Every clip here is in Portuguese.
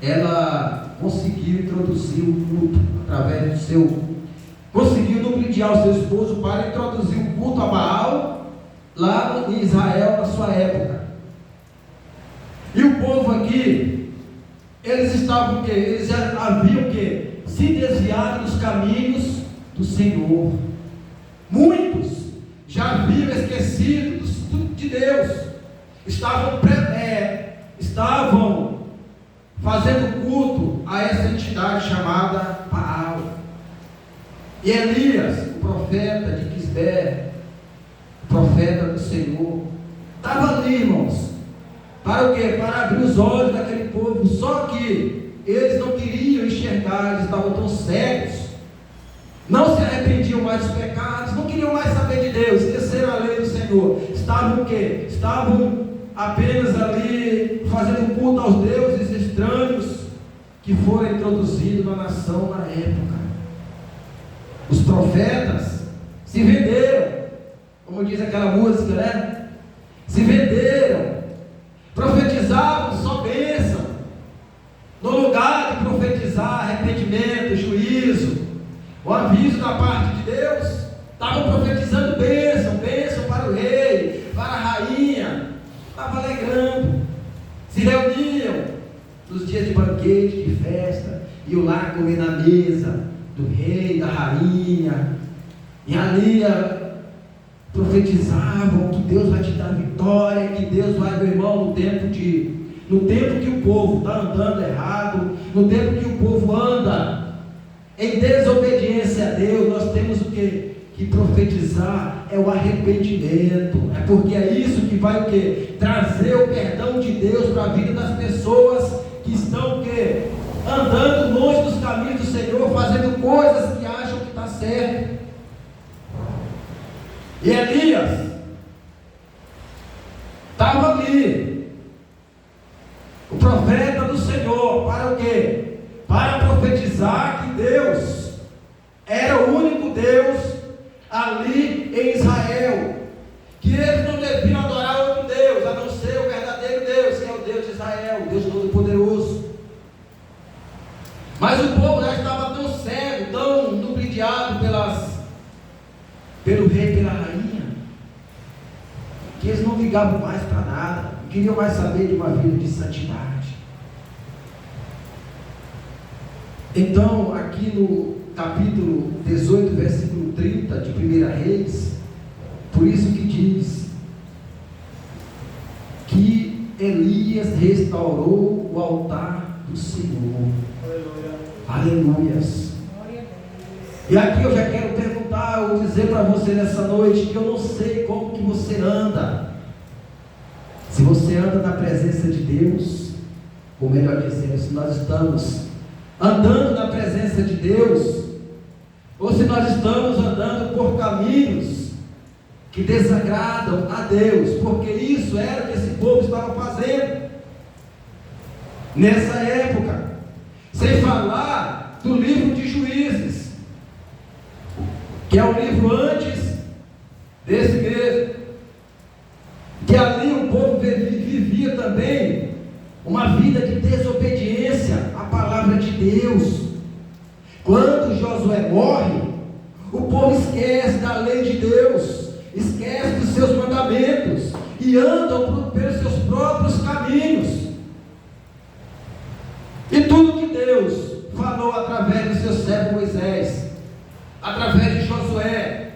ela conseguiu introduzir o culto através do seu, conseguiu ludibriar o seu esposo para introduzir o culto a Baal lá em Israel na sua época. E o povo aqui, eles estavam o quê? Eles já haviam o quê? Se desviado dos caminhos do Senhor. Muitos já haviam esquecido de Deus, estavam fazendo culto a essa entidade chamada Baal. E Elias, o profeta de Quisbe, o profeta do Senhor, estava ali, irmãos, para o quê? Para abrir os olhos daquele povo. Só que eles não queriam enxergar, eles estavam tão cegos, não se arrependiam mais dos pecados, não queriam mais saber de Deus, esqueceram a lei do Senhor. Estavam o quê? Estavam apenas ali fazendo culto aos deuses estranhos que foram introduzidos na nação na época. Os profetas se venderam, como diz aquela música, né? Se venderam, profetizavam só bênção, no lugar de profetizar arrependimento, juízo, o aviso da parte de Deus. Estavam profetizando bênção, bênção para o rei, para a rainha. Estavam alegrando, se reuniam nos dias de banquete, de festa, iam lá comer na mesa do rei, da rainha, e ali profetizavam que Deus vai te dar vitória, que Deus vai, meu irmão, no tempo que o povo está andando errado, no tempo que o povo anda em desobediência a Deus, nós temos o quê? Que profetizar é o arrependimento, é porque é isso que vai o quê? Trazer o perdão de Deus para a vida das pessoas que estão o quê? Andando longe dos caminhos do Senhor, fazendo coisas que acham que está certo. E Elias estava ali, o profeta do Senhor, para o quê? Para profetizar que Deus era o único Deus ali em Israel, que eles não deviam adorar outro Deus, a não ser o verdadeiro Deus, que é o Deus de Israel, o Deus Todo-Poderoso. Mas o povo já estava tão cego, tão ludibriado pelo rei e pela rainha, que eles não ligavam mais para nada, não queriam mais saber de uma vida de santidade. Então, aqui no capítulo 18, versículo 30 de 1 Reis, por isso que diz que Elias restaurou o altar do Senhor. Aleluias. E aqui eu já quero perguntar ou dizer para você nessa noite que eu não sei como que você anda. Se você anda na presença de Deus, ou melhor dizendo, se nós estamos andando na presença de Deus, ou se nós estamos andando por caminhos que desagradam a Deus, porque isso era o que esse povo estava fazendo nessa época. Sem falar do livro de Juízes, que é o livro antes desse mesmo, que ali o povo vivia também uma vida de desobediência à palavra de Deus. Quando Josué morre, o povo esquece da lei de Deus, esquece dos seus mandamentos e andam pelos seus próprios caminhos. E tudo que Deus falou através do seu servo Moisés, através de Josué,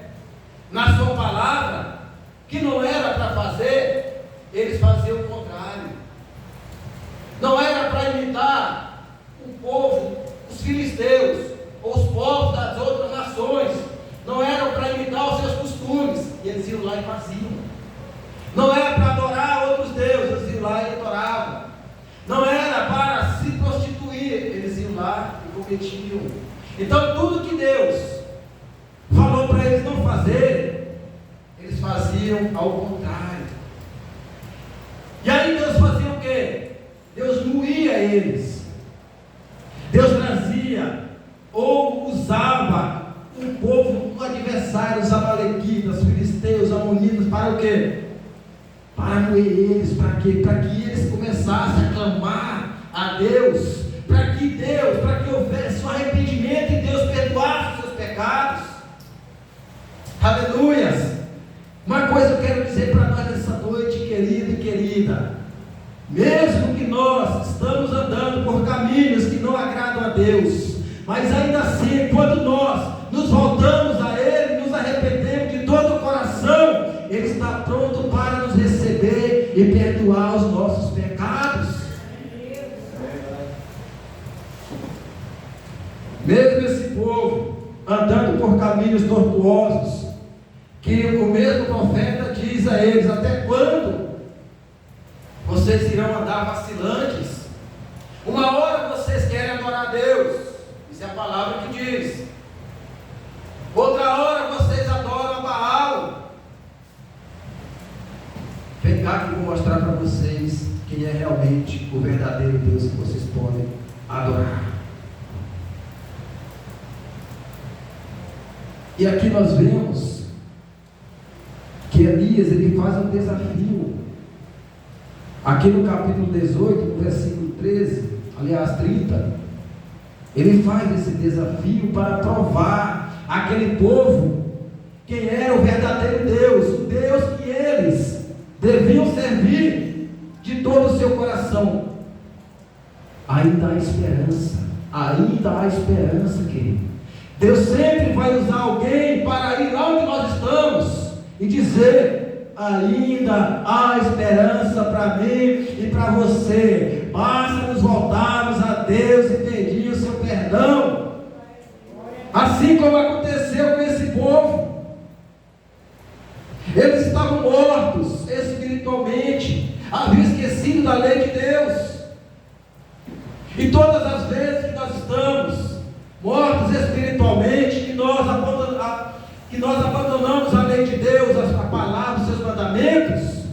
na sua palavra, que não era para fazer, eles faziam o contrário. Não era para imitar o povo, os filisteus, ou os povos das outras nações. Não era para imitar os seus costumes, e eles iam lá e faziam. Não era para adorar outros deuses, eles iam lá e adoravam. Não era para se prostituir, eles iam lá e cometiam. Então tudo que Deus falou para eles não fazerem, eles faziam ao contrário. E aí Deus fazia o quê? Deus moía eles. Deus trazia ou usava um povo, um adversário, os amalequitas, os filisteus, os amonitas, para o quê? Para moer eles, para quê? Para que eles começassem a clamar a Deus, para que houvesse um arrependimento e Deus perdoasse os seus pecados. Aleluias! Uma coisa eu quero dizer para nós nessa noite, querido e querida: mesmo que nós estamos andando por caminhos que não agradam a Deus, mas ainda assim, quando nós nos voltamos a Ele, nos arrependemos de todo o coração, Ele está pronto para nos receber e perdoar os nossos pecados. Mesmo esse povo andando por caminhos tortuosos, que o mesmo profeta diz a eles: até quando vocês irão andar vacilantes? Uma hora vocês querem adorar a Deus, isso é a palavra que diz. Outra hora vocês adoram a Baal. Vem cá que eu vou mostrar para vocês quem é realmente o verdadeiro Deus que vocês podem adorar. E aqui nós vemos que Elias, ele faz um desafio. Aqui no capítulo 18, no versículo 13, aliás 30, ele faz esse desafio para provar aquele povo quem era o verdadeiro Deus, o Deus que eles deviam servir de todo o seu coração. Ainda há esperança, querido. Deus sempre vai usar alguém para ir lá onde nós estamos e dizer: ainda há esperança para mim e para você. Basta nos voltarmos a Deus e pedir o seu perdão. Assim como aconteceu com esse povo. Eles estavam mortos espiritualmente, haviam esquecido da lei de Deus. E todas as vezes que nós estamos mortos espiritualmente, que nós abandonamos a lei de Deus, a palavra, os seus mandamentos,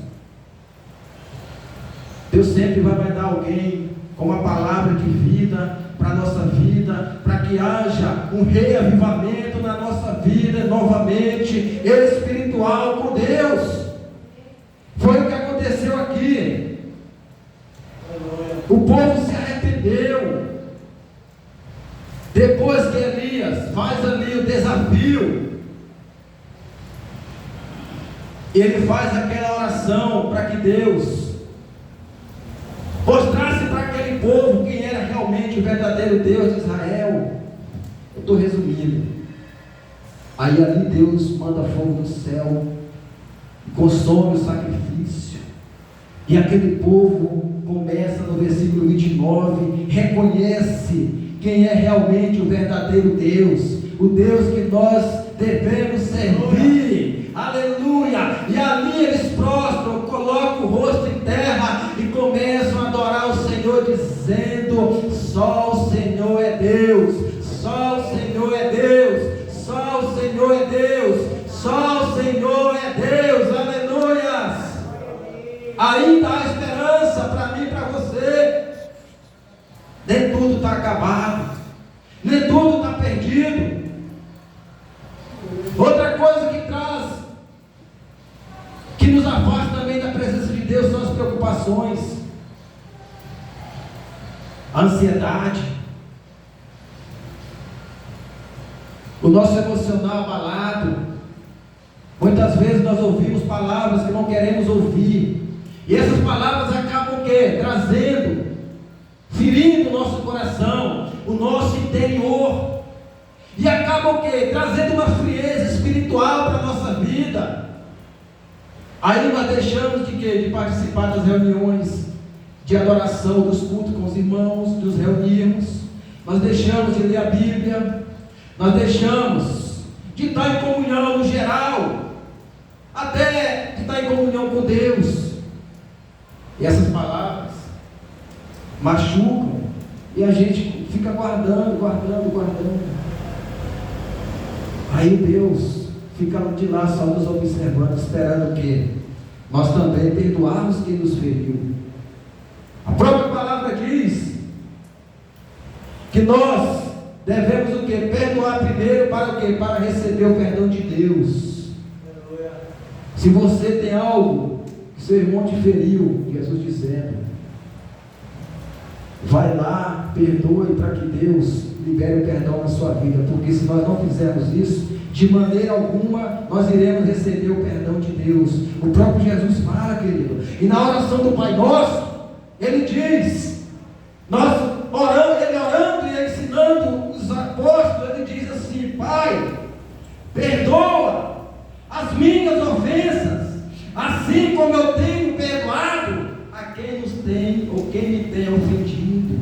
Deus sempre vai mandar alguém com uma palavra de vida para a nossa vida, para que haja um reavivamento na nossa vida novamente, espiritual com Deus. Foi o que aconteceu aqui. O povo se arrependeu. Depois que Elias faz ali o desafio, ele faz aquela oração para que Deus mostrasse para aquele povo quem era realmente o verdadeiro Deus de Israel. Eu estou resumindo. Aí ali Deus manda fogo do céu, consome o sacrifício, e aquele povo começa no versículo 29, reconhece quem é realmente o verdadeiro Deus, o Deus que nós devemos servir. Aleluia! E ali eles prostram, colocam o rosto em terra e começam a adorar o Senhor, dizendo: só o Senhor é Deus, só o Senhor é Deus, só o Senhor é Deus, só o Senhor é Deus. Aleluia! Ainda há esperança para mim e para você. Nem tudo está acabado, nem tudo está perdido. Outra coisa que nos afasta também da presença de Deus são as preocupações, a ansiedade, o nosso emocional abalado. Muitas vezes nós ouvimos palavras que não queremos ouvir, e essas palavras acabam o quê? Trazendo, ferindo o nosso coração, o nosso interior, e acaba o quê? Trazendo uma frieza espiritual para a nossa vida. Aí nós deixamos de quê? De participar das reuniões de adoração, dos cultos com os irmãos, de nos reunirmos. Nós deixamos de ler a Bíblia, nós deixamos de estar em comunhão no geral, até de estar em comunhão com Deus. E essas palavras machucam, e a gente fica guardando. Aí Deus fica de lá só nos observando, esperando o quê? Nós também perdoarmos quem nos feriu. A própria palavra diz que nós devemos o quê? Perdoar primeiro para o quê? Para receber o perdão de Deus. Se você tem algo que seu irmão te feriu, Jesus dizendo, Vai lá, perdoe para que Deus libere o perdão na sua vida, porque se nós não fizermos isso, de maneira alguma nós iremos receber o perdão de Deus. O próprio Jesus fala, querido, e na oração do Pai Nosso, Ele diz, nós orando, Ele orando e ensinando os apóstolos, Ele diz assim: Pai, perdoa as minhas ofensas, assim como eu tenho perdoado a quem nos tem ou quem me tem ofendido.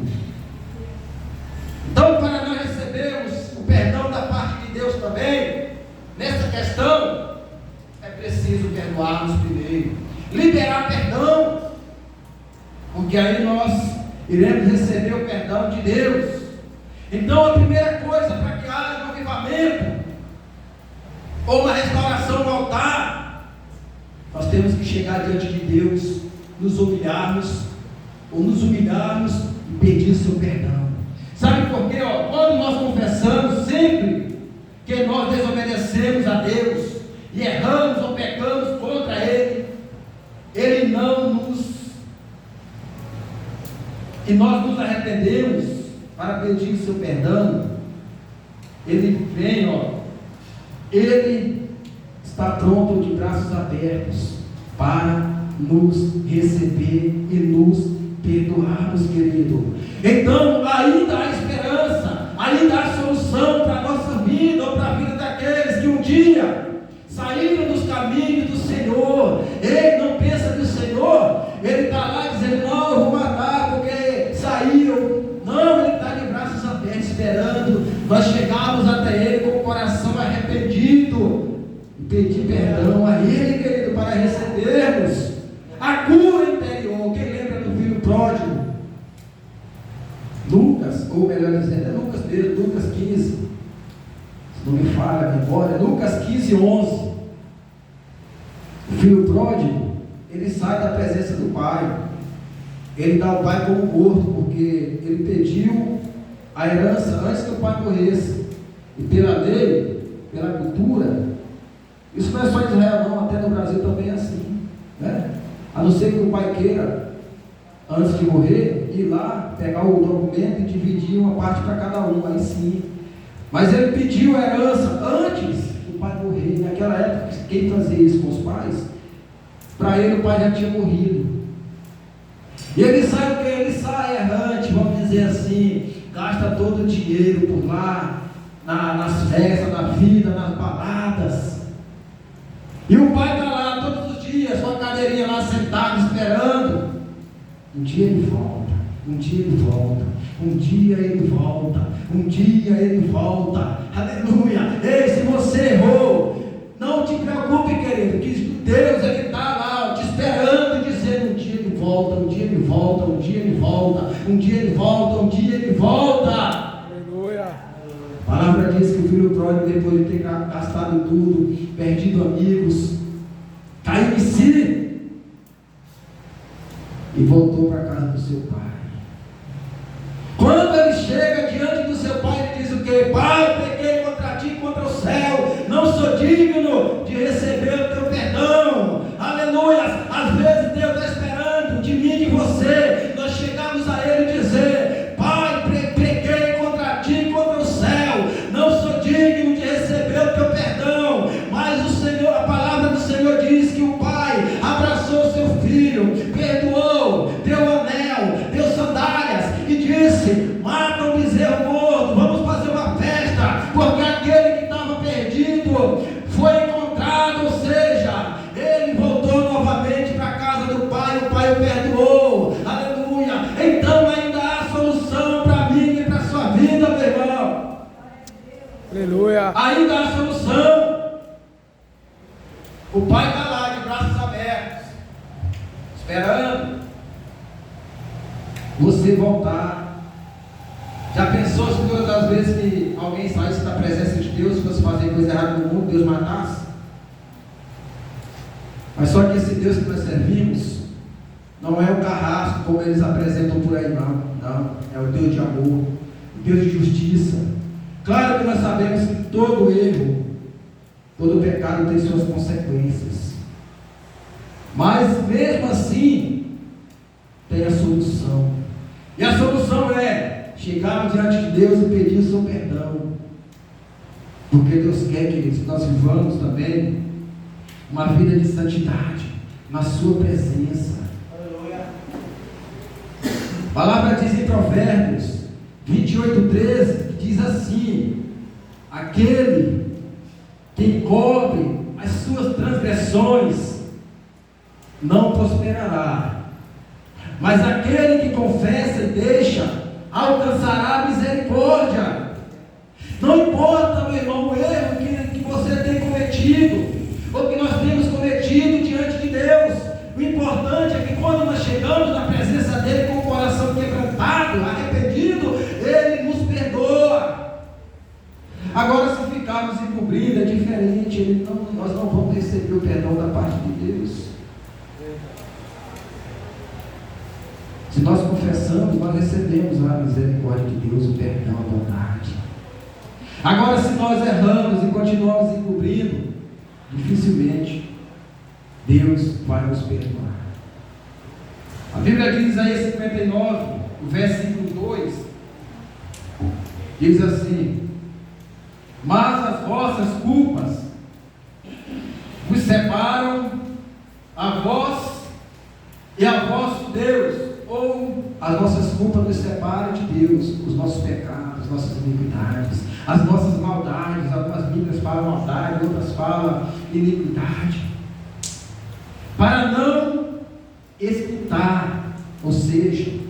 Então, para nós recebermos o perdão da parte de Deus também, nessa questão, é preciso perdoarmos primeiro, liberar perdão, porque aí nós iremos receber o perdão de Deus. Então, a primeira coisa para que haja um avivamento ou uma restauração no altar, nós temos que chegar diante de Deus, nos humilharmos e pedir seu perdão. Sabe por quê? Quando nós confessamos sempre que nós desobedecemos a Deus e erramos ou pecamos contra Ele, Ele não nos... e nós nos arrependemos para pedir seu perdão, Ele vem, Ele está pronto, de braços abertos, para nos receber e nos perdoarmos, querido. Então, ainda há esperança, ainda há solução para a nossa vida, ou para a vida daqueles que um dia saíram dos caminhos do Senhor. Ele não pensa que o Senhor, Ele está lá dizendo: não, eu vou matar porque saiu. Não, Ele está de braços abertos, esperando nós chegarmos até Ele com o coração arrependido e pedir perdão a Ele, querido, para recebermos a cura interior. Quem lembra do filho pródigo? Lucas, ou melhor dizendo, é Lucas mesmo, Lucas 15, se não me falha a memória, Lucas 15, 11. O filho pródigo, ele sai da presença do pai, ele dá o pai como morto, porque ele pediu a herança antes que o pai morresse, e pela lei, pela cultura, isso não é só em Israel não, até no Brasil também é assim, né? A não ser que o pai queira, antes de morrer, ir lá, pegar o documento e dividir uma parte para cada um, aí sim. Mas ele pediu a herança antes do pai morrer. Naquela época, quem fazia isso com os pais, para ele o pai já tinha morrido. E ele sai o que? Ele sai errante, vamos dizer assim, gasta todo o dinheiro por lá, nas festas, na vida, nas baladas. E o pai está lá todos os dias, com a cadeirinha lá sentado, esperando. Um dia ele volta, um dia ele volta, um dia ele volta, um dia ele volta. Aleluia! Ei, se você errou, não te preocupe, querido, que Deus, Ele está lá, te esperando e dizendo: um dia ele volta, um dia ele volta, um dia ele volta, um dia ele volta, um dia ele volta. Aleluia! A palavra diz que o filho pródigo, depois de ter gastado tudo, perdido amigos, caiu em si e voltou para a casa do seu pai. Quando ele chega diante do seu pai, ele diz o quê? Pai, pequei contra ti, contra o céu, não sou digno de receber o teu perdão. Aleluia! Às vezes Deus está esperando de mim e de você, nós chegamos a Ele e dizer: Pai, pequei contra ti, contra o céu, não sou digno de receber o teu perdão. Mas o Senhor, a palavra do Senhor diz que o pai abraçou o seu filho, perdoou, deu anel, deu sandálias e disse: mata um bezerro gordo, vamos fazer uma festa, porque aquele que estava perdido foi encontrado. Ou seja, ele voltou novamente para a casa do pai, o pai o perdoou. Aleluia! Então ainda há solução para mim e para a sua vida, meu irmão. Aleluia! Ainda há solução. O pai está lá de braços abertos, esperando você voltar. Já pensou se todas as vezes que alguém saísse da presença de Deus, fosse fazer coisa errada no mundo, Deus matasse? Mas só que esse Deus que nós servimos não é o carrasco como eles apresentam por aí, não. Não, é o Deus de amor, o Deus de justiça. Claro que nós sabemos que todo erro, todo pecado tem suas consequências, mas mesmo assim tem a solução. E a solução chegarmos diante de Deus e pedir o seu perdão. Porque Deus quer, queridos, que nós vivamos também uma vida de santidade na sua presença. A palavra diz em Provérbios 28:13, diz assim: aquele que encobre as suas transgressões não prosperará, mas aquele que confessa e deixa alcançará a misericórdia. Não importa, meu irmão, o erro que você tem cometido, ou que nós temos cometido diante de Deus. O importante é que quando nós chegamos na presença dele com o coração quebrantado, arrependido, ele nos perdoa. Agora, se ficarmos encobrindo, é diferente. Nós não vamos receber o perdão da parte de Deus. Se nós confessamos, nós recebemos a misericórdia de Deus, o perdão, a bondade. Agora, se nós erramos e continuamos encobrindo, dificilmente Deus vai nos perdoar. A Bíblia diz em Isaías 59, o versículo 2, diz assim: mas as vossas culpas vos separam a vós e a vosso Deus. Ou as nossas culpas nos separam de Deus, os nossos pecados, nossas iniquidades, as nossas maldades. Algumas Bíblias falam maldade, outras falam iniquidade. Para não escutar, ou seja,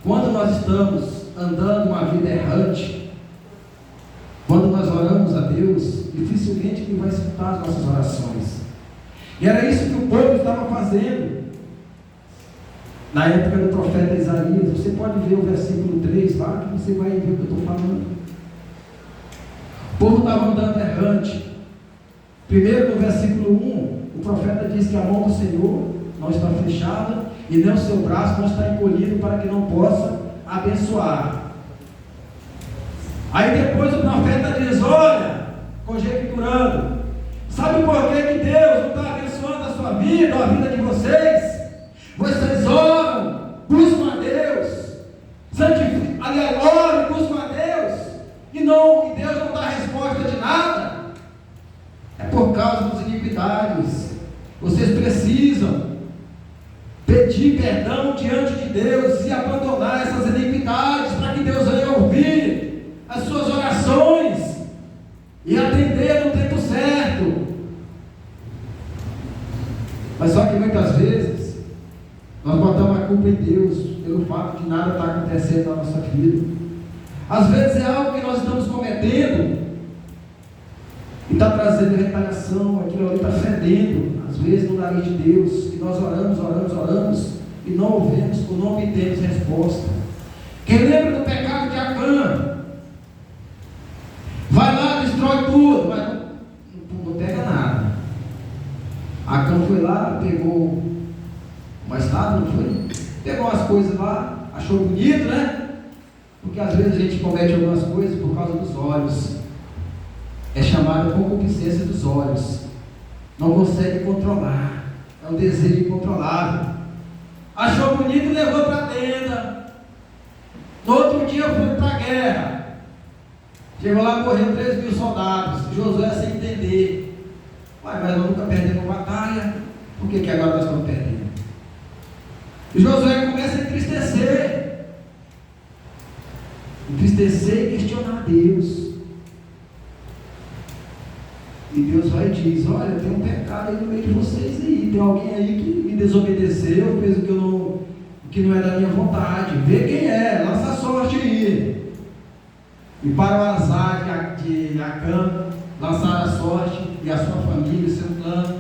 quando nós estamos andando uma vida errante, quando nós oramos a Deus, dificilmente Ele vai escutar as nossas orações. E era isso que o povo estava fazendo na época do profeta Isaías. Você pode ver o versículo 3 lá, que você vai ver o que eu estou falando. O povo estava andando errante. Primeiro, no versículo 1, o profeta diz que a mão do Senhor não está fechada e nem o seu braço não está encolhido para que não possa abençoar. Aí depois o profeta diz: olha, conjecturando, sabe por que Deus não está abençoando a sua vida ou a vida de vocês? Vocês oram, buscam a Deus, oram e buscam a Deus, e Deus não dá resposta de nada. É por causa das iniquidades. Vocês precisam pedir perdão diante de Deus e abandonar essas iniquidades, para que Deus venha ouvir as suas orações e atender no tempo certo. Mas só que muitas vezes nós botamos a culpa em Deus pelo fato de nada estar acontecendo na nossa vida. Às vezes é algo que nós estamos cometendo e está trazendo retaliação, aquilo ali está fedendo, às vezes no nariz de Deus, e nós oramos e não ouvemos ou não obtemos resposta. Quem lembra do pecado de Acã? Vai lá, destrói tudo, mas não pega nada. Acã foi lá, pegou uma estátua, não foi? Pegou as coisas lá, achou bonito, né? Porque às vezes a gente comete algumas coisas por causa dos olhos. É chamada concupiscência dos olhos. Não consegue controlar. É um desejo incontrolável. Achou bonito e levou para a tenda. No outro dia foi para a guerra. Chegou lá, morreu 3.000 soldados. Josué sem entender. Mas nós nunca perdemos uma batalha. Por que agora nós estamos perdendo? E Josué começa a entristecer e questionar Deus. E Deus vai e diz: olha, tem um pecado aí no meio de vocês aí. Tem alguém aí que me desobedeceu, fez o que não é da minha vontade. Vê quem é, lança a sorte aí. E para o azar de Acã, lançaram a sorte, e a sua família, o seu clã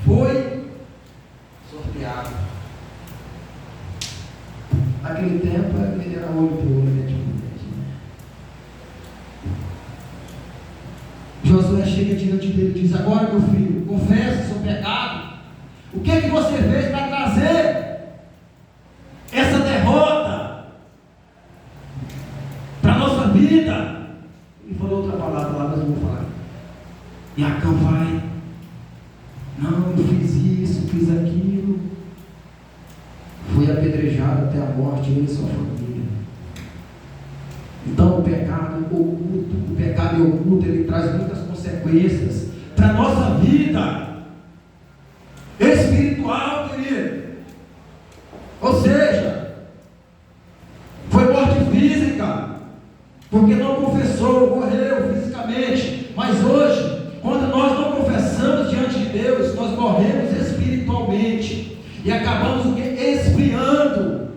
foi sorteado. Naquele tempo era olho por olho, né? Josué chega diante dele e diz: agora, meu filho, confessa o seu pecado. O que você fez para trazer essa derrota para a nossa vida? Ele falou outra palavra lá, mas eu vou falar. E Acã vai: não, eu fiz isso, fiz aquilo. Foi apedrejado até a morte, ele e sua família. pecado oculto. O pecado oculto, ele traz muitas consequências para a nossa vida espiritual, querido. Ou seja, foi morte física, porque não confessou, morreu fisicamente. Mas hoje, quando nós não confessamos diante de Deus, nós morremos espiritualmente e acabamos o quê? Esfriando,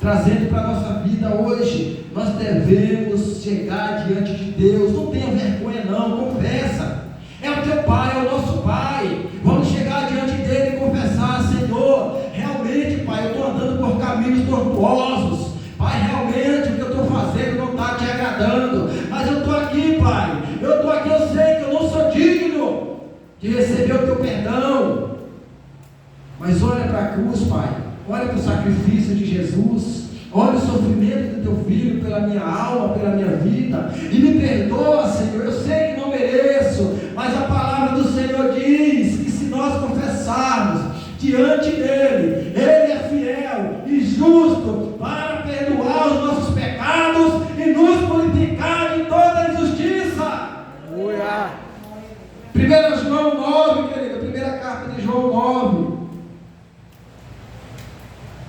trazendo para a nossa vida hoje. Nós devemos chegar diante de Deus. Não tenha vergonha não, confessa. É o teu Pai, é o nosso Pai. Vamos chegar diante dele e confessar: Senhor, realmente, Pai, eu estou andando por caminhos tortuosos. Pai, realmente o que eu estou fazendo não está te agradando, mas eu estou aqui, Pai. Eu estou aqui, eu sei que eu não sou digno de receber o teu perdão. Mas olha para a cruz, Pai. Olha para o sacrifício de Jesus. Olha o sofrimento do teu filho pela minha alma, pela minha vida, e me perdoa, Senhor. Eu sei que não mereço, mas a palavra do Senhor diz que se nós confessarmos diante dele, ele é fiel e justo para perdoar os nossos pecados e nos purificar de toda injustiça. 1 João 9, querido, a primeira carta de João 9.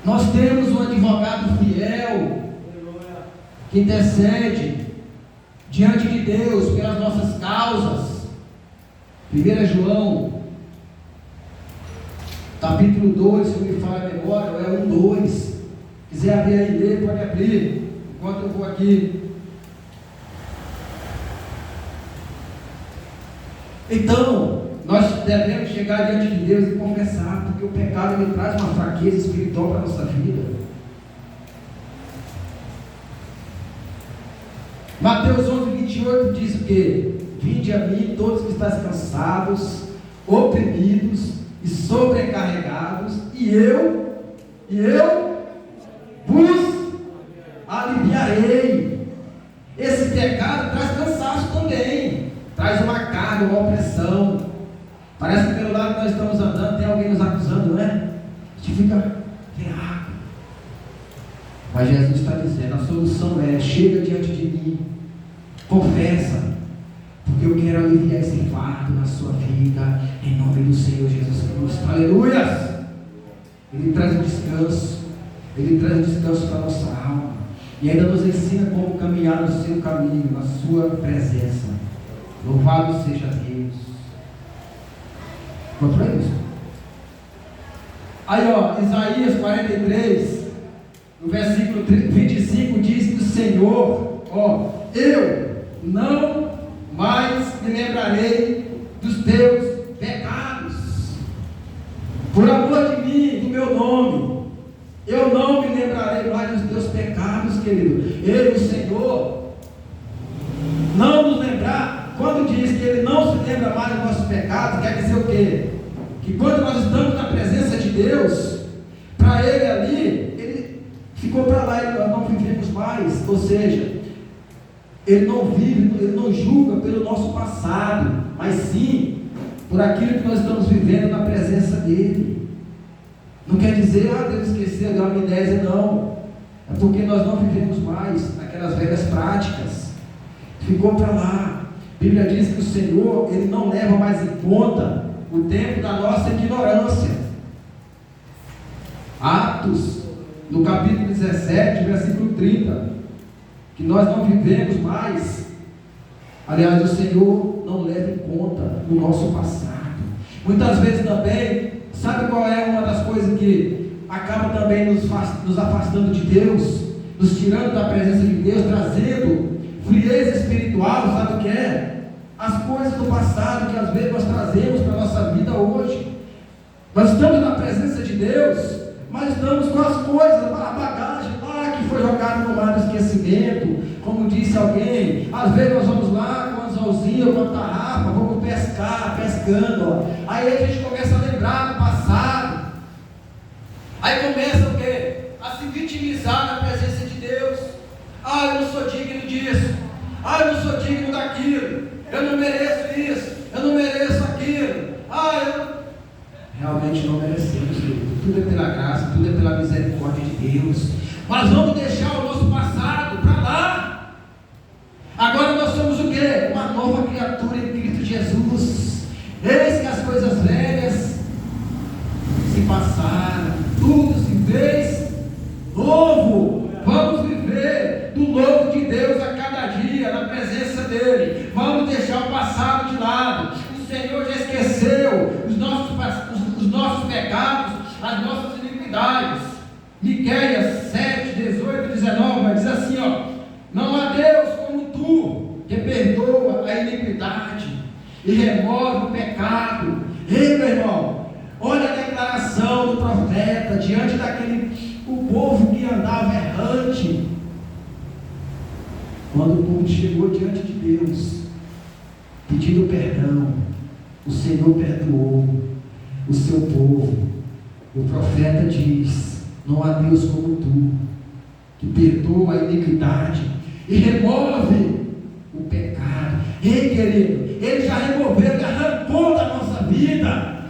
Nós temos um advogado fiel que intercede diante de Deus pelas nossas causas. 1 João capítulo 2, se me falha a memória, é 1:2. Quiser abrir aí, ler, pode abrir, enquanto eu vou aqui. Então, nós devemos chegar diante de Deus e confessar, porque o pecado ele traz uma fraqueza espiritual para a nossa vida. Mateus 11:28 diz o quê? Vinde a mim todos que estáis cansados, oprimidos e sobrecarregados, e eu vos aliviarei. Esse pecado traz cansaço também, traz uma carga, uma opressão. Parece que pelo lado que nós estamos andando tem alguém nos acusando, né? A gente fica ferrado. Mas Jesus está dizendo, a solução é: chega diante de mim, confessa, porque eu quero aliviar esse fardo na sua vida, em nome do Senhor Jesus Cristo. Aleluias! Ele traz um descanso, ele traz um descanso para a nossa alma, e ainda nos ensina como caminhar no seu caminho, na sua presença. Louvado seja Deus. Vamos para isso. Aí, ó, Isaías 43, no versículo 25, diz que o Senhor, ó, eu não mais me lembrarei dos teus pecados. Por amor de mim, do meu nome, eu não me lembrarei mais dos teus pecados, querido. Ele, o Senhor, não nos lembrar. Quando diz que ele não se lembra mais dos nossos pecados, quer dizer o quê? Que quando nós estamos na presença de Deus, para ele ali, ele ficou para lá e nós não vivemos mais. Ou seja, ele não vive, ele não julga pelo nosso passado, mas sim por aquilo que nós estamos vivendo na presença dele. Não quer dizer, Deus esqueceu, deu amnésia, não. É porque nós não vivemos mais aquelas velhas práticas. Ficou para lá. A Bíblia diz que o Senhor, ele não leva mais em conta o tempo da nossa ignorância. Atos, no capítulo 17, versículo 30, que nós não vivemos mais. Aliás, o Senhor não leva em conta o nosso passado. Muitas vezes também, sabe qual é uma das coisas que acaba também nos afastando de Deus, nos tirando da presença de Deus, trazendo frieza espiritual? Sabe o que é? As coisas do passado que às vezes nós trazemos para a nossa vida hoje. Nós estamos na presença de Deus, mas estamos com as coisas, a bagagem lá que foi jogada no mar do esquecimento. Como disse alguém, às vezes nós vamos lá com um anzolzinho, com uma tarrafa, vamos pescar, pescando, ó. Aí a gente começa a lembrar do passado. Aí começa o quê? A se vitimizar na presença de Deus. Eu não sou digno disso. Eu não sou digno daquilo. Eu não mereço isso. Eu não mereço aquilo. Realmente não merecemos, querido. Tudo é pela graça, tudo é pela misericórdia de Deus. Mas vamos deixar o nosso passado para lá. a iniquidade e remove o pecado. Ei, meu irmão, olha a declaração do profeta diante o povo que andava errante. Quando o povo chegou diante de Deus, pedindo perdão, o Senhor perdoou o seu povo. O profeta diz: não há Deus como tu, que perdoa a iniquidade e remove o pecado. Ei, querido, Ele já removeu, Ele arrancou da nossa vida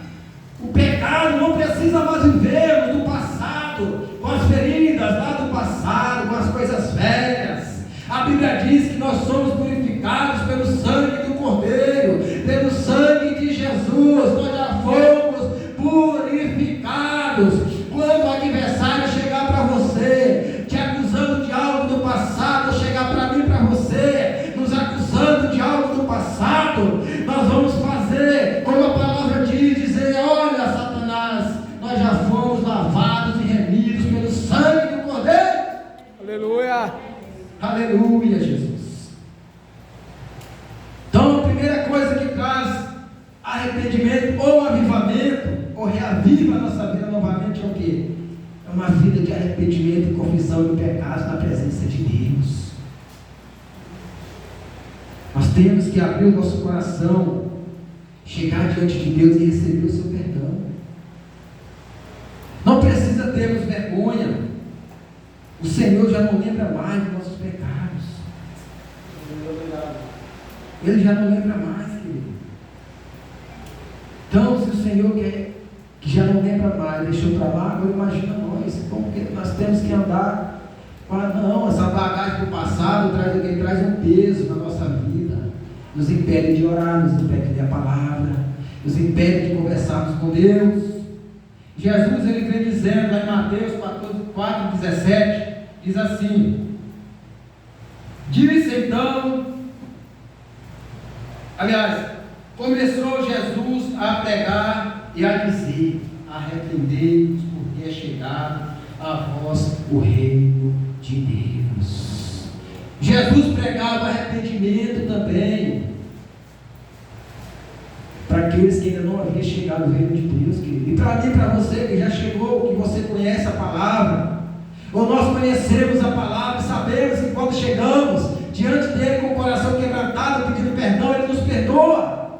o pecado. Não precisa mais vivermos do passado, com as feridas lá do passado, com as coisas velhas. A Bíblia diz que nós somos purificados pelo sangue do Cordeiro, pelo sangue de Jesus. Nós já fomos purificados. Quando o adversário chegar para você, te acusando de algo do passado, chegar para mim, para você, nos acusando de algo do passado, nós vamos fazer como a palavra diz, dizer: olha, Satanás, nós já fomos lavados e remidos pelo sangue do Cordeiro. Aleluia! Aleluia, Jesus. Então, a primeira coisa que traz arrependimento ou avivamento, ou reaviva a nossa vida novamente, é o quê? É uma vida de arrependimento e confissão de pecados na presença de Deus. Nós temos que abrir o nosso coração, chegar diante de Deus e receber o seu perdão. Não precisa termos vergonha. O Senhor já não lembra mais dos nossos pecados. Ele já não lembra mais, querido. Então, se o Senhor quer que já não lembra mais, deixou para lá, agora imagina nós, como que nós temos que andar com essa bagagem do passado traz um peso na nossa vida, nos impede de orar, nos impede de ler a palavra, nos impede de conversarmos com Deus. Jesus, ele vem dizendo lá em Mateus 4:17, diz assim: disse então, começou Jesus a pregar e a dizer: arrependei-vos, porque é chegado a vós o reino de Deus. Jesus pregava arrependimento também para aqueles que ainda não haviam chegado ao reino de Deus, querido. E para mim, para você que já chegou, que você conhece a palavra, ou nós conhecemos a palavra, sabemos que quando chegamos diante dele com o coração quebrantado, pedindo perdão, ele nos perdoa.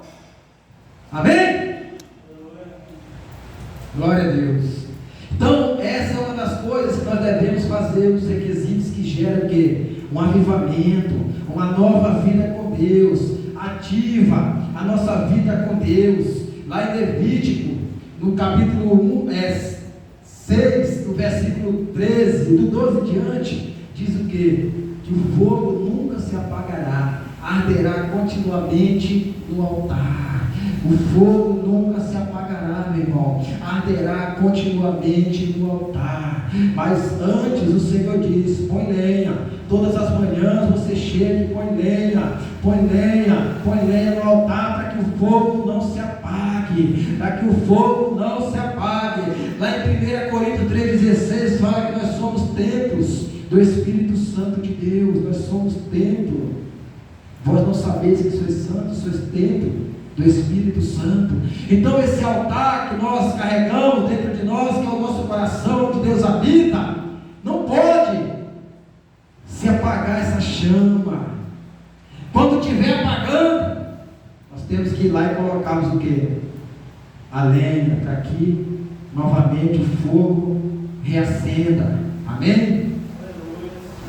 Amém? Glória a Deus. Então, essa é uma das coisas que nós devemos fazer, os requisitos que geram o quê? Um avivamento, uma nova vida com Deus, ativa a nossa vida com Deus. Lá em Levítico, no capítulo 6, no versículo 13, do 12 diante, diz o quê? Que o fogo nunca se apagará, arderá continuamente no altar. O fogo nunca se apagará, meu irmão, arderá continuamente no altar. Mas antes o Senhor diz: põe lenha, todas as manhãs você chega e põe lenha no altar, para que o fogo não se apague, Lá em 1 Coríntios 3,16 fala que nós somos templos do Espírito Santo de Deus. Nós somos templo. Vós não sabeis que sois santos, sois templo do Espírito Santo. Então esse altar que nós carregamos dentro de nós, que é o nosso coração, onde Deus habita, não pode se apagar essa chama. Quando estiver apagando, nós temos que ir lá e colocarmos o quê? A lenha, para que novamente o fogo reacenda. Amém?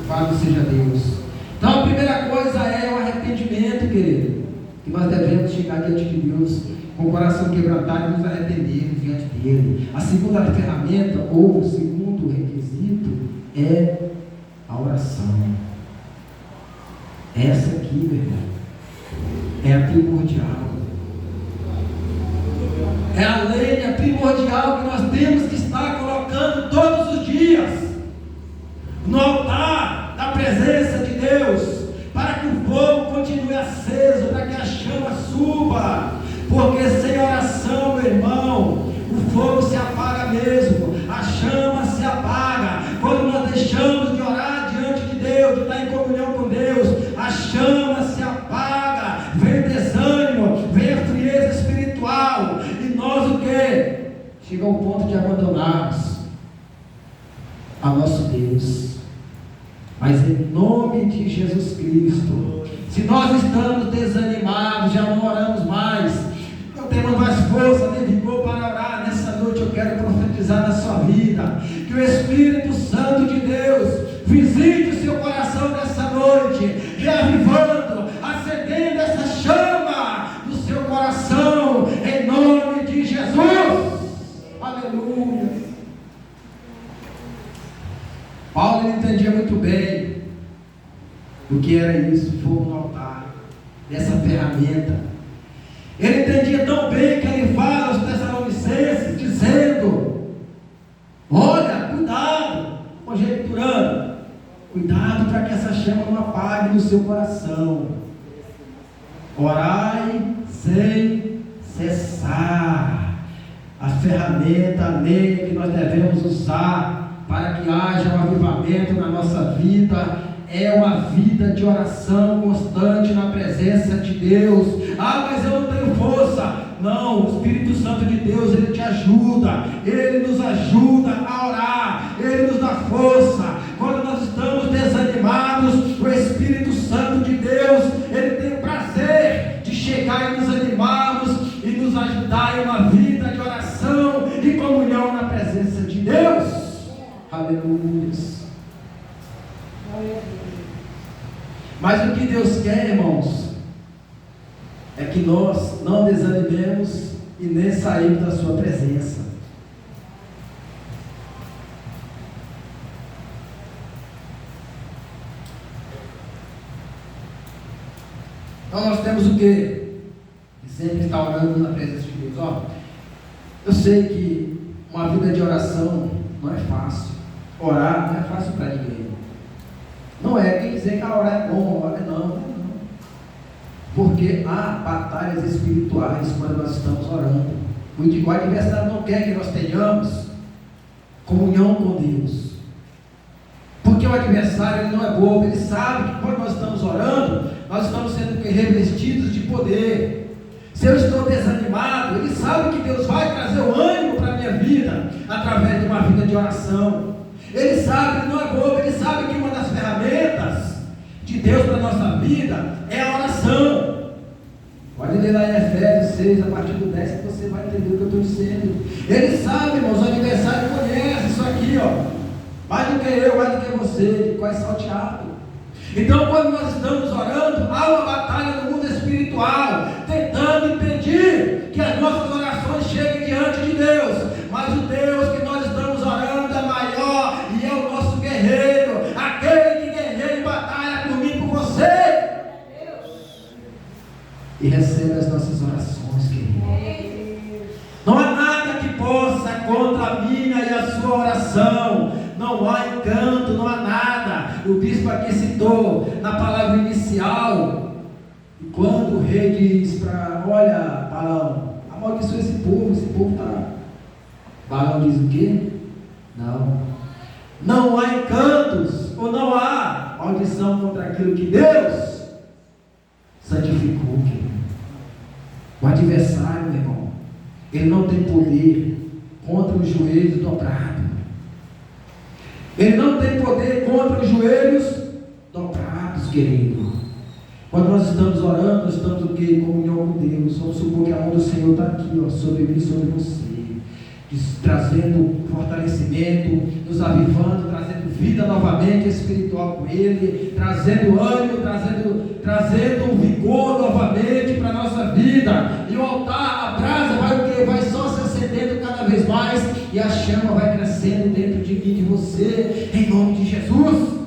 Louvado seja Deus. Então a primeira coisa é o arrependimento, querido, que nós devemos chegar diante de Deus com o coração quebrantado e nos arrepender diante dele. A segunda ferramenta, ou o segundo requisito, é a oração. Essa aqui, meu irmão, é a primordial. É a lenha primordial que nós temos que estar colocando todos os dias no altar da presença de Deus, para que o fogo continue aceso, para que a chama suba. Porque sem oração, meu irmão, o fogo se apaga mesmo, a chama se apaga. Quando nós deixamos de orar diante de Deus, de estar em comunhão com Deus, a chama se apaga. ponto de abandonarmos a nosso Deus. Mas em nome de Jesus Cristo, se nós estamos desanimados, já não oramos mais, não temos mais força nem vigor para orar, nessa noite eu quero profetizar na sua vida, que o Espírito Santo de Deus visite o seu coração nessa noite, reavivando, acendendo essa chama do seu coração, em nome de Jesus. Aleluia. Paulo entendia muito bem o que era isso, fogo no altar, dessa ferramenta. Ele entendia tão bem que ele fala aos Tessalonicenses, dizendo: olha, cuidado, conjecturando, cuidado para que essa chama não apague no seu coração. Orai sem cessar. A ferramenta, a lei que nós devemos usar para que haja um avivamento na nossa vida é uma vida de oração constante na presença de Deus. Ah, mas eu não tenho força. Não, o Espírito Santo de Deus, Ele te ajuda, Ele nos ajuda a orar, Ele nos dá força. Quando nós estamos desanimados, o Espírito Santo de Deus, Ele tem o prazer de chegar e nos animarmos e nos ajudar em uma vida de oração e comunhão na presença de Deus. Aleluia. Mas o que Deus quer, irmãos, é que nós não desanimemos e nem saímos da sua presença. Então nós temos o quê? Que sempre está orando na presença de Deus. Ó, eu sei que uma vida de oração não é fácil. Orar não é fácil para ninguém. Não é quem dizer que orar é bom, orar não. Porque há batalhas espirituais quando nós estamos orando. O adversário não quer que nós tenhamos comunhão com Deus. Porque o adversário ele não é bobo, ele sabe que quando nós estamos orando, nós estamos sendo revestidos de poder. Se eu estou desanimado, ele sabe que Deus vai trazer o ânimo para a minha vida através de uma vida de oração. Ele sabe, ele não é bobo, ele sabe que uma das ferramentas de Deus para a nossa vida é a oração. Pode ler lá em Efésios 6, a partir do 10, que você vai entender o que eu estou dizendo. Ele sabe, irmãos, o adversário conhece isso aqui, ó. Mais do que eu, mais do que você, de qual é salteado. Então, quando nós estamos orando, há uma batalha no mundo espiritual, tentando impedir que as nossas orações cheguem diante de Deus. Mas o Deus que nós estamos orando é maior e é o nosso guerreiro, aquele que guerreia e batalha por mim e por você. E recebe as nossas orações, querido. Não há nada que possa contra a minha e a sua oração. Não há encanto, não há nada. O bispo aqui citou na palavra inicial, quando o rei diz para, olha, Balão, amaldiçoa esse povo está. Balão diz o quê? Não há encantos, ou não há maldição contra aquilo que Deus santificou, querido. O adversário, meu irmão, ele não tem poder contra os joelhos dobrados. Ele não tem poder contra os joelhos dobrados, querido. Quando nós estamos orando, nós estamos o quê? Em comunhão com Deus. Vamos supor que a mão do Senhor está aqui, ó, sobre mim e sobre você. Trazendo fortalecimento, nos avivando, trazendo vida novamente espiritual com Ele, trazendo ânimo, trazendo vigor novamente para a nossa vida. E o altar, a brasa vai o quê? Vai só se acendendo cada vez mais, e a chama vai crescendo dentro de mim e de você, em nome de Jesus.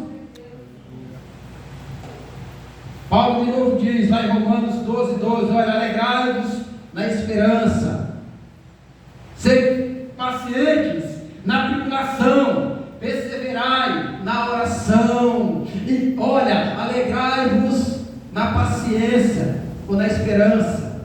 Paulo de novo diz lá em Romanos 12:12, olha, alegrai-vos na esperança, sede pacientes na tribulação, perseverai na oração, e olha, alegrai-vos na paciência ou na esperança,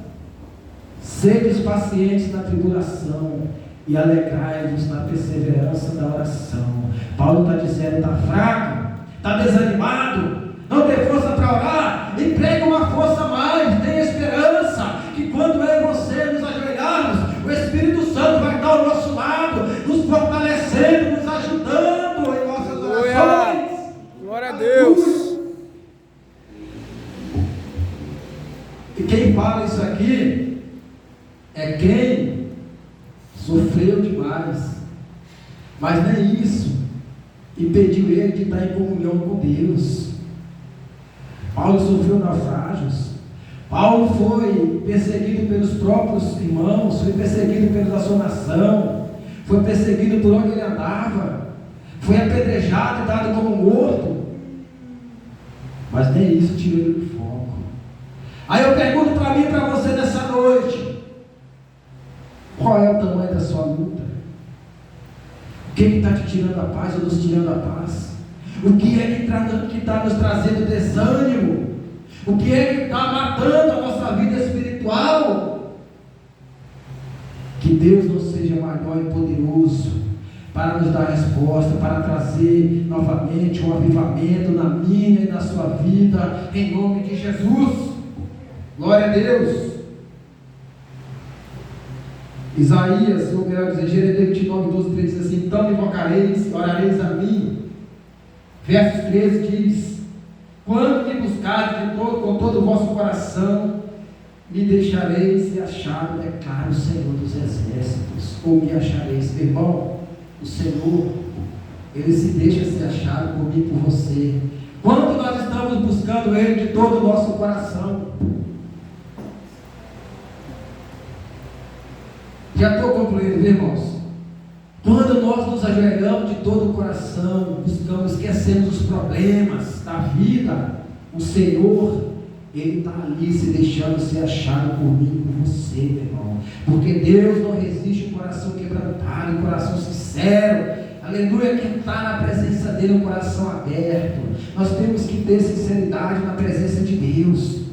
sede pacientes na tribulação e alegrai-vos na perseverança da oração. Paulo está dizendo, está fraco, está desanimado, não tem força para orar, emprega uma força a mais, tenha esperança, que quando eu e você nos ajoelharmos, o Espírito Santo vai estar ao nosso lado, Glória a Deus. E quem fala isso aqui é quem sofreu demais, mas nem isso impediu ele de estar em comunhão com Deus. Paulo sofreu naufrágios. Paulo foi perseguido pelos próprios irmãos, foi perseguido pela sua nação, foi perseguido por onde ele andava, foi apedrejado e dado como morto, mas nem isso tirou ele do foco. Aí eu pergunto para mim e para você nessa noite: qual é o tamanho da sua luta? O que está te tirando a paz ou nos tirando a paz? O que é que está nos trazendo desânimo? O que é que está matando a nossa vida espiritual? Que Deus não seja maior e poderoso para nos dar resposta, para trazer novamente um avivamento na minha e na sua vida, em nome de Jesus. Glória a Deus. Isaías, ou melhor dizer, Jeremias 29, 12, 13 diz assim: então me invocareis, orareis a mim. Verso 13 diz: quando me buscardes com todo o vosso coração, me deixareis ser achado, declara o Senhor dos exércitos, ou me achareis. Meu irmão, o Senhor, Ele se deixa ser achado por mim e por você, quando nós estamos buscando Ele de todo o nosso coração. Já estou concluindo, viu, irmãos? Quando nós nos ajoelhamos de todo o coração, buscamos, esquecemos os problemas da vida, o Senhor, Ele está ali se deixando ser achado por mim e por você, meu irmão. Porque Deus não resiste um coração quebrantado, um coração sincero. Aleluia, que está na presença dEle, um coração aberto. Nós temos que ter sinceridade na presença de Deus.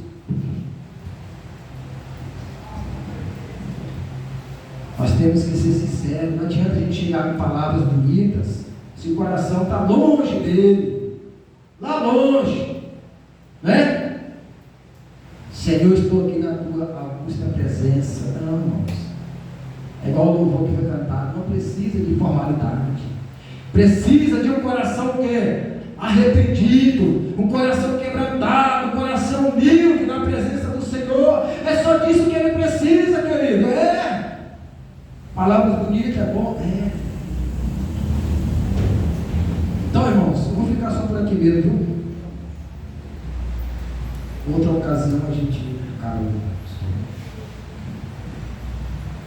Nós temos que ser sinceros. Não adianta a gente chegar com palavras bonitas se o coração está longe dele, lá longe, né? Senhor, estou aqui na tua augusta presença. Não, irmãos, é igual o louvor que foi cantado. Não precisa de formalidade, precisa de um coração que é arrependido, um coração quebrantado, um coração humilde na presença do Senhor. É só disso que ele precisa, querido. Palavras bonitas é bom? Então, irmãos, eu vou ficar só por aqui mesmo, viu? Outra ocasião a gente acaba.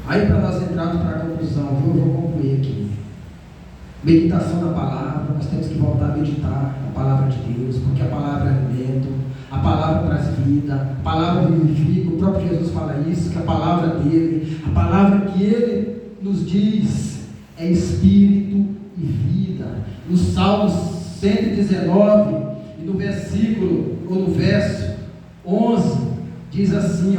Aí, para nós entrarmos para a conclusão, eu vou concluir aqui. Meditação na palavra. Nós temos que voltar a meditar na palavra de Deus, porque a palavra é alimento, a palavra traz vida, a palavra vivifica. O próprio Jesus fala isso, que a palavra dele, a palavra que ele nos diz é espírito e vida. No Salmo 119 e no versículo, ou no verso 11, diz assim,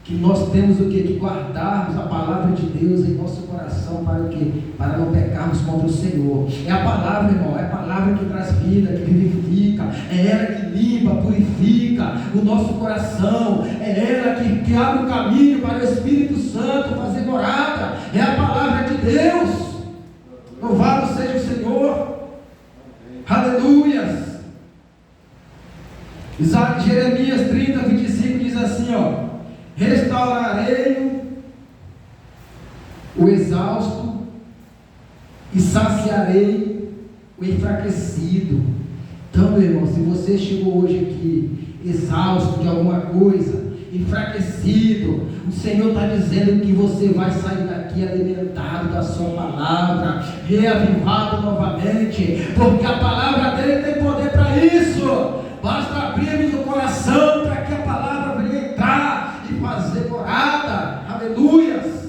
que nós temos o que? Que guardarmos a palavra de Deus em nosso coração, para o quê? Para não pecarmos contra o Senhor. É a palavra, irmão, é a palavra que traz vida, que vivifica, é ela que limpa, purifica o nosso coração, é ela que abre o caminho para o Espírito Santo fazer morada. É a palavra de Deus. Louvado seja o Senhor. Aleluias. Jeremias 30, 25 diz assim, restaurarei o exausto e saciarei o enfraquecido. Então, meu irmão, se você chegou hoje aqui exausto de alguma coisa, enfraquecido, o Senhor está dizendo que você vai sair daqui alimentado da sua palavra, reavivado novamente, porque a palavra dele tem poder para isso. Basta abrirmos o coração para que a palavra venha entrar e fazer morada. Aleluias.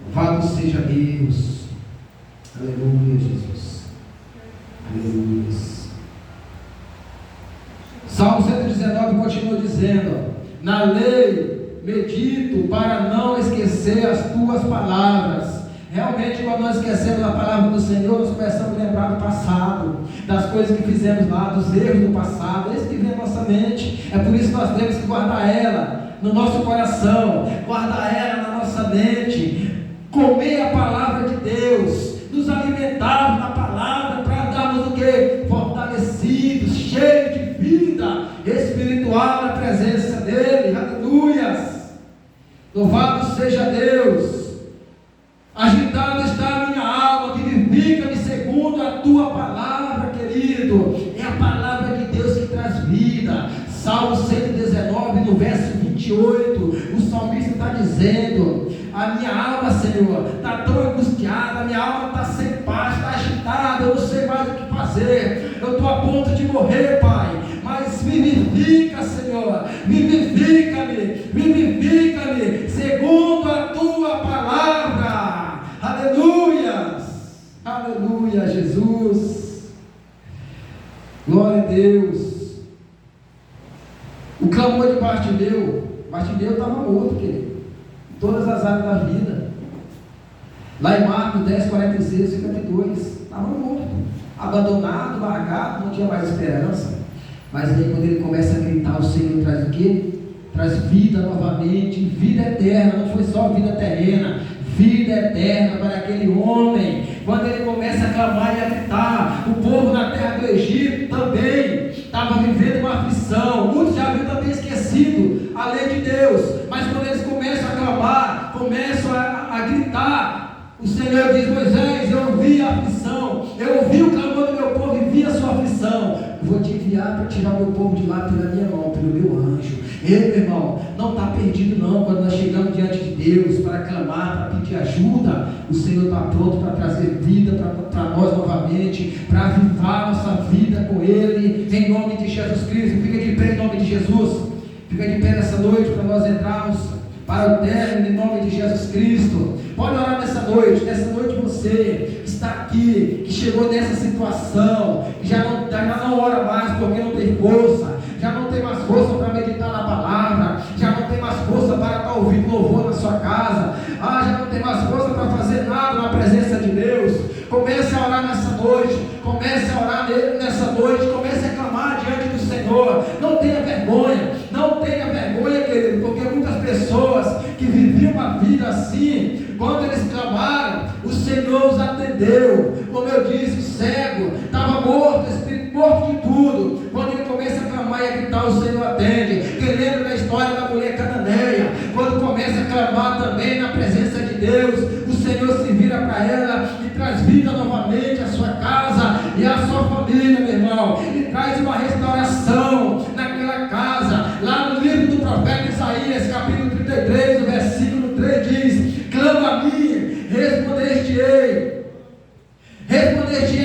Louvado seja Deus. Aleluia, Jesus. Aleluia. Salmo 119 continua dizendo: na lei medito para não esquecer as tuas palavras. Realmente, quando nós esquecemos a palavra do Senhor, nós começamos a lembrar do passado, das coisas que fizemos lá, dos erros do passado. Esse que vem à nossa mente. É por isso que nós temos que guardar ela no nosso coração, guardar ela na nossa mente, comer a palavra de Deus, nos alimentarmos da palavra, para darmos o quê? espiritual na presença dEle. Aleluias! Louvado seja Deus! Agitada está a minha alma, vivifica-me segundo a tua palavra, querido. É a palavra de Deus que traz vida. Salmo 119, no verso 28, o salmista está dizendo: a minha alma, Senhor, está tão angustiada, a minha alma está sem paz, está agitada, eu não sei mais o que fazer, eu estou a ponto de morrer, Pai, mas vivifica, Senhor, vivifica-me, segundo a tua palavra. Aleluias, aleluia, Jesus, glória a Deus. O clamor de Bartimeu estava morto, querido, em todas as áreas da vida. Lá em Marcos 10, 46, 52, estava morto, abandonado, largado, não tinha mais esperança. Mas aí quando ele começa a gritar, o Senhor traz o quê? Traz vida novamente, vida eterna. Não foi só vida terrena, vida eterna para aquele homem. Quando ele começa a clamar e a gritar, o povo na terra do Egito também estava vivendo uma aflição. Muitos já haviam também esquecido a lei de Deus, mas quando eles começam a clamar, começam a gritar, o Senhor diz: Moisés, eu ouvi a aflição, eu ouvi o clamor do meu povo e vi a sua aflição. Eu vou te enviar para tirar o meu povo de lá pela minha mão, pelo meu anjo. Ei, meu irmão, não está perdido não. Quando nós chegamos diante de Deus para clamar, para pedir ajuda, o Senhor está pronto para trazer vida para nós novamente, para avivar nossa vida com Ele, em nome de Jesus Cristo. Fica de pé em nome de Jesus. Fica de pé nessa noite para nós entrarmos para o término em nome de Jesus Cristo. Pode orar nessa noite você que está aqui, que chegou nessa situação, que já não ora mais porque não tem força, já não tem mais força para meditar na palavra, já não tem mais força para estar ouvindo louvor na sua casa, já não tem mais força para fazer nada na presença de Deus. Comece a orar nessa noite, comece a orar nessa noite, comece a clamar diante do Senhor. Não tenha vergonha, querido, porque muitas pessoas que viviam uma vida assim, quando eles clamaram, o Senhor os atendeu. Como eu disse, o cego estava morto, espírito morto de tudo. Quando ele começa a clamar e a gritar, o Senhor atende. Quem lembra da história da mulher cananeia, quando começa a clamar também na presença de Deus, o Senhor se vira para ela e traz vida novamente à sua casa e à sua família, meu irmão, e traz uma restauração naquela casa. Lá no livro do profeta Isaías, capítulo 33, o versículo 3 diz: clama a mim, responder-te-ei,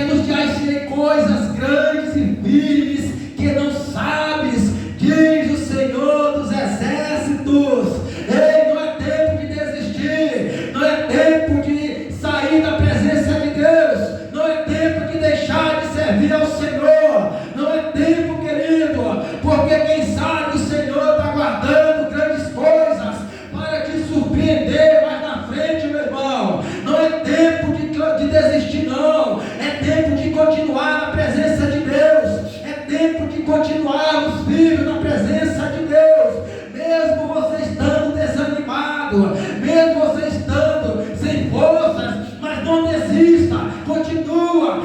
anunciar-te-ei coisas grandes e firmes que não sabes, diz o Senhor dos exércitos. Ei, não é tempo de desistir, não é tempo de sair da presença de Deus, não é tempo de deixar de servir ao Senhor, não é tempo, querido, porque quem sabe o Senhor está guardando grandes coisas para te surpreender mais na frente, meu irmão. Não é tempo de desistir, não. É tempo de continuar na presença de Deus. É tempo de continuarmos vivos na presença de Deus. Mesmo você estando desanimado, mesmo você estando sem forças, mas não desista. Continua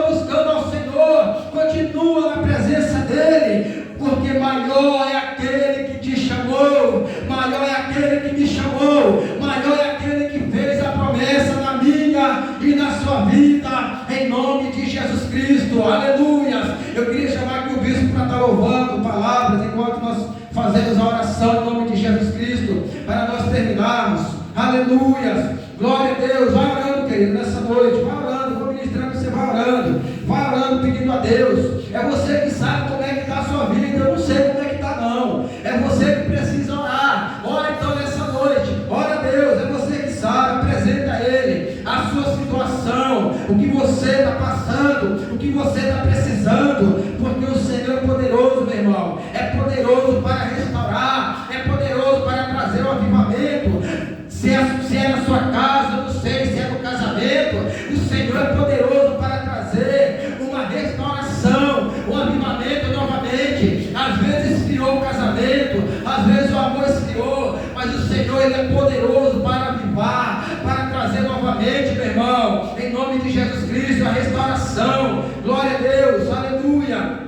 buscando ao Senhor. Continua na presença dEle. Porque maior é aquele que te chamou, maior é aquele que me chamou, maior é aquele que fez a promessa na minha e na sua vida, em nome de Jesus Cristo. Aleluia. Eu queria chamar aqui o bispo para estar louvando palavras enquanto nós fazemos a oração em nome de Jesus Cristo, para nós terminarmos. Aleluia. Glória a Deus. Vai orando, querido, nessa noite. Vai orando, vou ministrando, você vai orando, pedindo a Deus. É você que sabe como é que está a sua vida. Eu não sei como é que está, não. É você que precisa orar. Ora então nessa noite. Ora a Deus. É você que sabe. Apresenta a Ele a sua situação, o que você está passando, o que você está precisando. Porque o Senhor é poderoso, meu irmão. É poderoso para restaurar. É poderoso para trazer o avivamento. Se é na sua casa, não sei se é no casamento, o Senhor é poderoso para trazer uma restauração, um avivamento novamente. Às vezes esfriou o casamento, às vezes o amor esfriou, mas o Senhor Ele é poderoso para avivar, para trazer novamente, meu irmão, em nome de Jesus Cristo, a restauração. Glória a Deus, aleluia.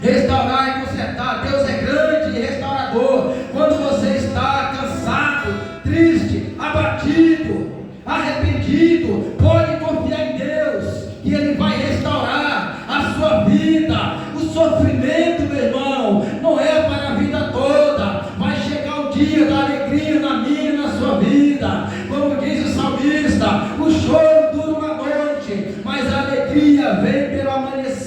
Restaurar e consertar. Deus é grande.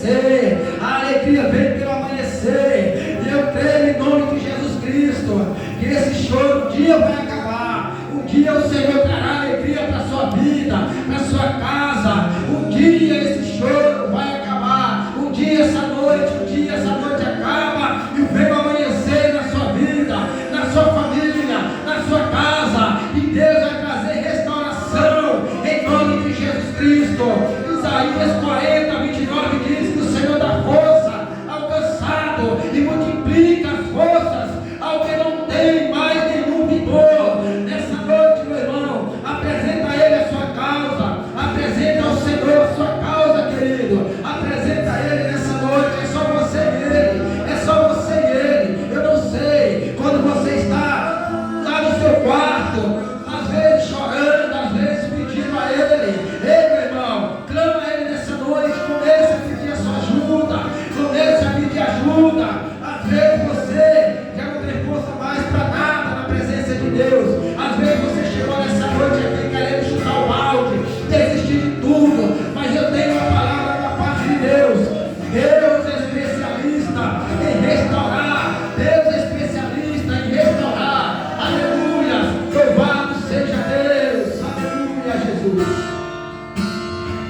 amanhecer. A alegria vem pelo amanhecer. E eu creio em nome de Jesus Cristo que esse choro um dia vai acabar. Um dia o Senhor trará alegria para a sua vida, para a sua casa. Um dia esse choro vai acabar. Um dia essa noite acaba e vem o amanhecer na sua vida, na sua família, na sua casa. E Deus vai trazer restauração em nome de Jesus Cristo. Isaías 40:29 diz que o Senhor dá força ao cansado e multiplica as forças ao que não tem mais nenhum vigor. Nessa noite, meu irmão, apresenta a Ele a sua causa, apresenta ao Senhor a sua causa, querido, apresenta a Ele nessa noite. É só você e Ele, é só você e Ele. Eu não sei, quando você está lá no seu quarto, às vezes chorando, às vezes pedindo a Ele, ei, meu irmão, clama a Ele nessa noite, comece a pedir a sua ajuda, comece a pedir ajuda. Às vezes você já não tem força mais para nada na presença de Deus. Às vezes você chegou nessa noite aqui querendo chutar o balde, desistir de tudo, mas eu tenho uma palavra da parte de Deus. Deus é especialista em restaurar. Deus é especialista em restaurar. Aleluia, louvado seja Deus. Aleluia, Jesus.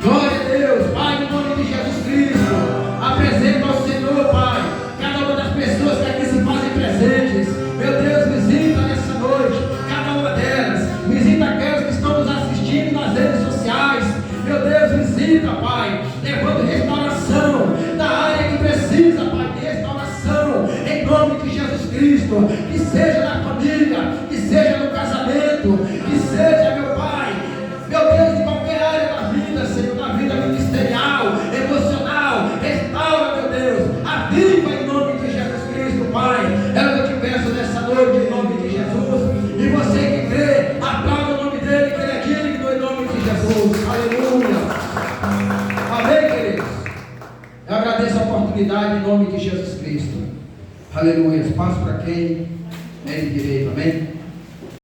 Glória a Deus. Pai, no nome de Jesus Cristo, apresento ao Senhor, Pai, cada uma das pessoas que aqui se fazem presentes. Meu Deus, visita nessa noite cada uma delas. Visita aquelas que estão nos assistindo nas redes sociais. Meu Deus, visita, Pai, levando restauração na área que precisa, Pai, de restauração em nome de Jesus Cristo. Que seja na família, que seja no casamento, que seja, meu Pai, meu Deus, em qualquer área da vida, Senhor, na vida ministerial, emocional. Restaura, meu Deus, aviva em nome de Jesus Cristo, Pai. É o que eu te peço nessa noite, em nome de Jesus. E você que crê, aplauda o nome dele, que ele é digno, em nome de Jesus. Aleluia. Amém, queridos? Eu agradeço a oportunidade em nome de Jesus Cristo. Aleluia. Passo para quem é de direito. Amém.